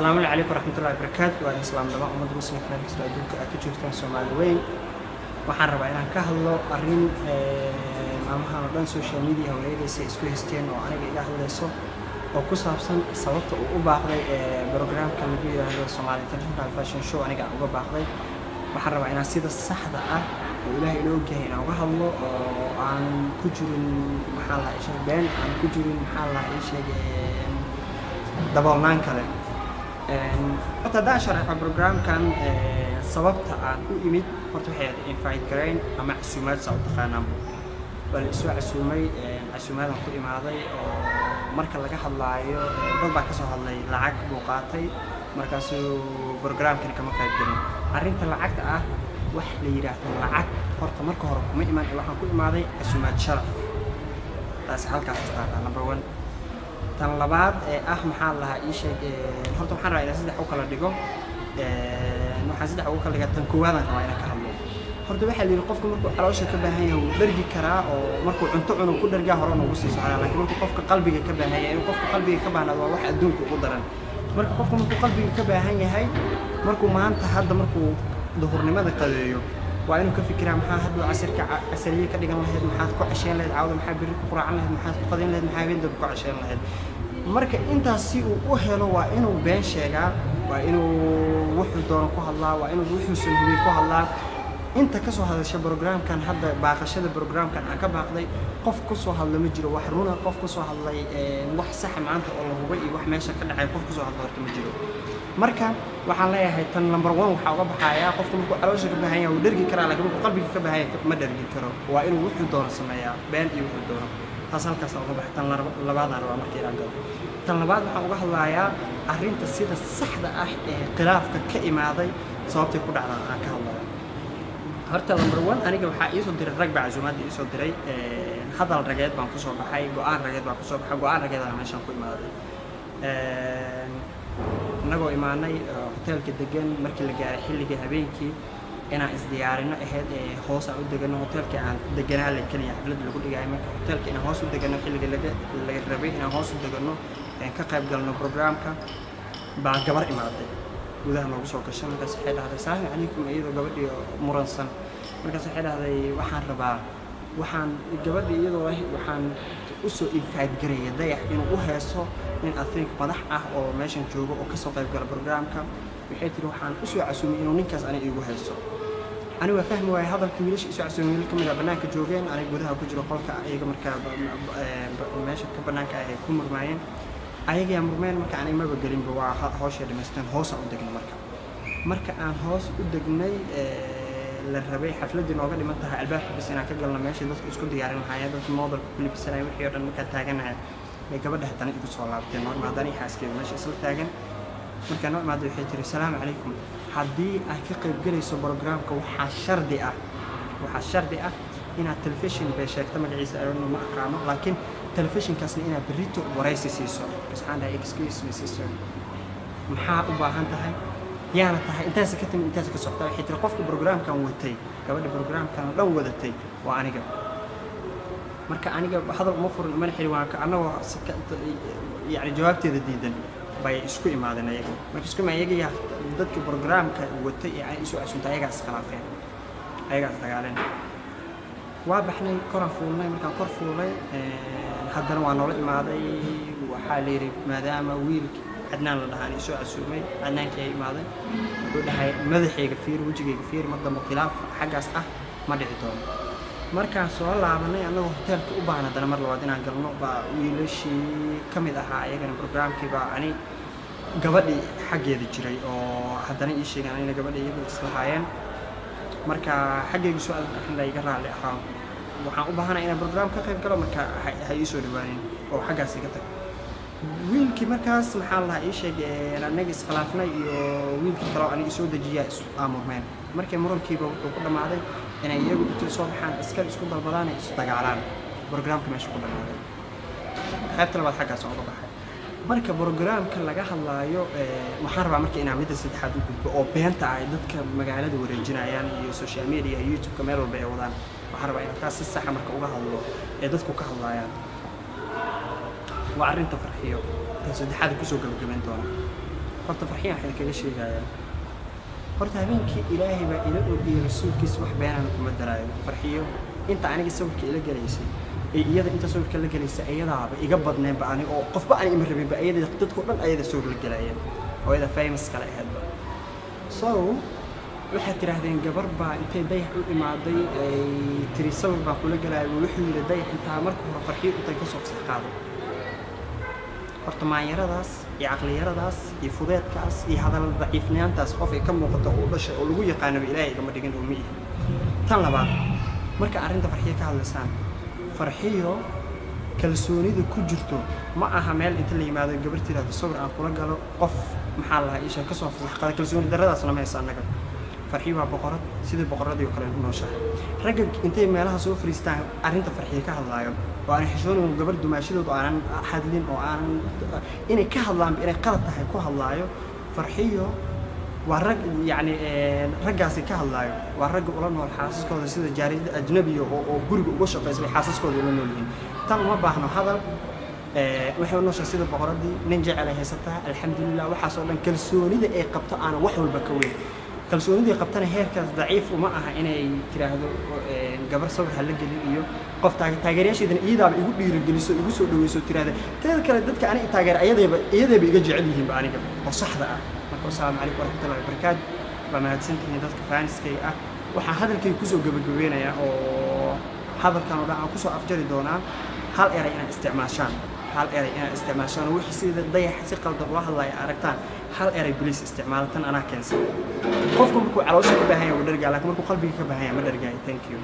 السلام عليكم ورحمة الله وبركاته. وأنا إسلام دماء ومد مسلم كنا بس أدوك أكتشفتان سومالي وين waxaan rabaa inaan ka hadlo arrin maalmahan oo dhan social media hawleeyay isku haysteen oo aniga iga hadlayso oo ku saabsan sababta uu u baaqday programka lagu yiraahdo Somali International Fashion Show aniga uga baaqday. waxaan rabaa inaan sida saxda ah oo Ilaahay inoo geeyay inaan uga hadlo oo aan ku jirin maxaa la isha been aan ku jirin maxaa la isha dabalnaan kale horta daasharaxa programkan sababta aan u imid horta waxay invite gareyn ama casuumaad soo taqaanaan bal isoo casuumay casuumaad ku imaaday oo marka laga hadlaayo dad baa ka soo hadlay lacag buu qaatay markaasuu programkan kama qayb galin arrinta lacagta ah wax la yiraahdo lacag horta marka hore kuma iman waxaan ku imaaday casuumaad sharaf taas halkaas taala number 1 tan labaad maxaa la ii sheegay horta waxaan rabaa inaan saddex u kala dhigo waxaan saddex ugu kala dhigaa tan koowaad aan rabaa inaan ka hadlo horta waxa la yiri qofku markuu caloosha ka baahan yahay uu dhargi karaa oo markuu cunto cuno ku dhargaa hore ugu sii socdaa laakiin markuu qofka qalbiga ka baahan yahay qofka qalbiga ka baahnaado waa wax adduunka ugu daran marka qofku markuu qalbiga ka baahan yahay markuu maanta hadda markuu duhurnimada qadeeyo waa inuu ka fikiraa maxaa hadda casirka asaliye ka dhigan lahayd maxaad ku casheen lahayd caawda maxaa biri ku quraacan lahayd maxaad ku qadin lahayd maxaa weyn dad ku casheen lahayd marka intaas si uu u helo waa inuu been sheegaa waa inuu wuxuu doono ku hadlaa waa inuu wuxuu sameeyay ku hadlaa inta ka soo hadasha programkan hadda baaqashada programkan aan ka baaqday qof ku soo hadla ma jiro wax runa qof ku soo hadlay wax sax maanta oo la hubay iyo wax meesha ka dhacay qof ku soo hadla horta ma jiro marka waxaan leeyahay tan number 1 waxa uga baxayaa qofku markuu caloosha ka baahan yahay uu dhargi karaa laakiin markuu qalbiga ka baahan yahay ma dhargi karo waa inuu wuxuu doono sameeyaa been iyo wuxuu doono taas halkaas uga baxay tan labaad aan rabaa markii aan galo tan labaad waxaan uga hadlayaa arrinta sida saxda ah ee khilaafka ka imaaday sababtay ku dhacday aan ka hadlayo horta number 1 aniga waxa ii soo diray rag baczuumaad ii soo diray hadal rageed baan ku soo baxay go'aan rageed baan ku soo baxay go'aan rageed aan meeshan ku imaaday nagoo imaanay hotelka degan markii la gaaray xilliga habeenkii inaan isdiyaarino ahayd hoos aan u degano hotelka aan deganaa la kaliya xaflad lagu dhigay marka hotelka inaan hoos u degano xilliga laga rabay inaan hoos u degano ka qayb galno programka baa gabar imaaday gudaha noogu soo gashay markaas waxay dhahday salaamu calaykum iyadoo gabadhii muransan markaas waxay dhahday waxaan rabaa waxaan gabadhii iyadoo waxaan u soo invite gareeyay dayax inuu u heeso nin athink madax ah oo meeshan joogo oo ka soo qayb gala programka waxay tiri waxaan u soo casuumay inuu ninkaas aniga igu heeso أنا وفهم ويا هذا الكميلش يسوع سوي لكم إذا بناك جوجين أنا جودها كجرو قولك أيق مركب ماشي كبناك يكون مرمين أيق يا مرمين مركب أنا ما بقولين بوا هوش اللي مستن هوس أودجنا مركب أنا هوس أودجني للربيع حفلة دي نوعا لما انتهى الباب بس أنا كقولنا ماشي بس إسكون ديارين الحياة بس الموضوع كل بسنة وحير أنا مركب تاجنا قبل ده تاني يقول صلاة تنور ما داني حاسس كذا ماشي أصل تاجن مركب نوع ما ده يحيي السلام عليكم haddii ay ka qayb galayso programka waxa shardi ah inaad television bay sheegto magaciisa aynu ma aqaano laakiin televisionkaasna inaad berito waraysi siiso isxaan ay excuse me sister maxaa u baahan tahay yaana tahay intaas ka timid intaas ka socda waxay tiri qofka programkan watay gabadha programkan dhan wadatay waa aniga marka aniga hadal ma furin ma xiri waan ka anagoo yani jawaabteeda diidan bay isku imaadeen ayaga markii isku imaayay dadka programka watay ee ay isu casuuntay ayaga iskhilaafeen ayaga dagaaleen waa baxnay koran fuulnay markaan kor fuulay haddana waa noola imaaday waxaa la yiri maadaama wiilki adnaan la dhahaan isu casuumay adnaankii ay imaaday wuxuu dhahay madaxayga fiir wajigayga fiir madamba khilaaf xaggaas ah ma dhici doono markaan soo laabanay anagoo hotelka u baahan haddana mar labaad inaan galno baa wiilashii ka mid ahaa ayagana programkii baa ani gabadhii xaggeeda jiray oo haddana ii sheegaan inay gabadhii iyagu islahaayeen marka xaggeega soo aadna iga raali ahaa waxaan u baahanahay inaan program ka qayb galo marka ha ii soo dhawaanin oo xaggaas iga tag wiilkii markaas maxaa la ii sheegay anaga iskhilaafnay iyo wiilkii kale oo aniga soo dejiyaa isu aamurmeen markii murankiiba wuxuu ku dhamaaday inay iyagu intii soo baxaan iska isku dalbadaan ay isu dagaalaan programka meesha ku dhamaaday qaybta labaad xaggaas uga baxay marka programka laga hadlaayo waxaan rabaa markii inaan midda saddexaad u gudbo oo beenta ay dadka magaalada wareejinayaan iyo social media iyo YouTube meel walba ay wadaan waxaan rabaa inaan taas si sax ah marka uga hadlo ee dadku ka hadlayaan waa arrinta farxiyo tan saddexaad ku soo gabagabeyn doona horta farxiyan waxaan kaga sheegayaa horta habeenkii ilaahay baa ila ogiyay rasuulkiisa wax beenana kuma daraayo farxiyo inta aniga sawirka ila galaysay ee iyada inta sawirka la galaysay ayadaaba iga badneenba aniga oo qofba aan ima rabinba ayada dadku dhan ayada sawir la galayeen oo ayada famous kale ahaydba so waxaad tiraahdeen gabar baa intay dayax u imaaday ay tiri sawir baa kula galaayo wuxuu yidhi dayax intaa marka hore farxiyo intay ka soo fasax qaaday horta maanyaradaas iyo caqliyaradaas iyo fudeedkaas iyo hadal daciifnaantaas qof ay ka muuqato oo u dhashay oo lagu yaqaanaba ilaahay igama dhigin oo ma ihi tan labaad marka arrinta farxiyo ka hadlaysaan farxiyo kalsoonida ku jirto ma aha meel inta la yimaado gabar tiraahdo sawir aan kula galo qof maxaa lahaa isha ka soo fasax qaaday kalsooni darradaasna ma haysa annaga farxiyo waa boqorad sidii boqoradii oo kale u nooshahay ragga intay meelaha soo fariistaan arrinta farxiyo ka hadlaayo oo aan xishoonin gabar dumaashadoodu aanan hadlin oo aanan inay ka hadlaan inay qalad tahay ku hadlaayo farxiyo waa rag yani raggaasi ka hadlaayo waa ragga ula nool xaasaskooda sida jaariyada ajnabiga oo guriga uga shaqeysa xaasaskooda ula nool yihiin tan uma baahno hadal waxay u nooshahay sida boqoradii nin jecel ay haysataa alxamdulilah waxaasoo dhan kalsoonida ay qabto aan wax walba ka weyn kalsoonidii qabtana heerkaas daciif uma aha inay tiraahdo gabar sawir hala gelin iyo qof taageerayaasheedana iyadaaba igu dhiirigeliso igu soo dhaweyso tiraahdo teeda kale dadka aniga taageer iyadayba iga jecel yihiinba aniga oo saxda ah marka assalaamu calaykum waraxmatullahi wabarakaatu waa mahadsantihiin dadka faaniskay ah waxaan hadalkay kusoo gabagabeynayaa oo hadalkan oo dhan aan kusoo afjari doonaa hal eray inaan isticmaashaan wixii sida dayax si qaldan ula hadlaya aragtaan hal eray bilis isticmaalatan anaa keensan qofku markuu caloosha ka baahan yahay wuu dhargaa laakiin markuu qalbiga ka baahan yahay ma dhargaayo thank you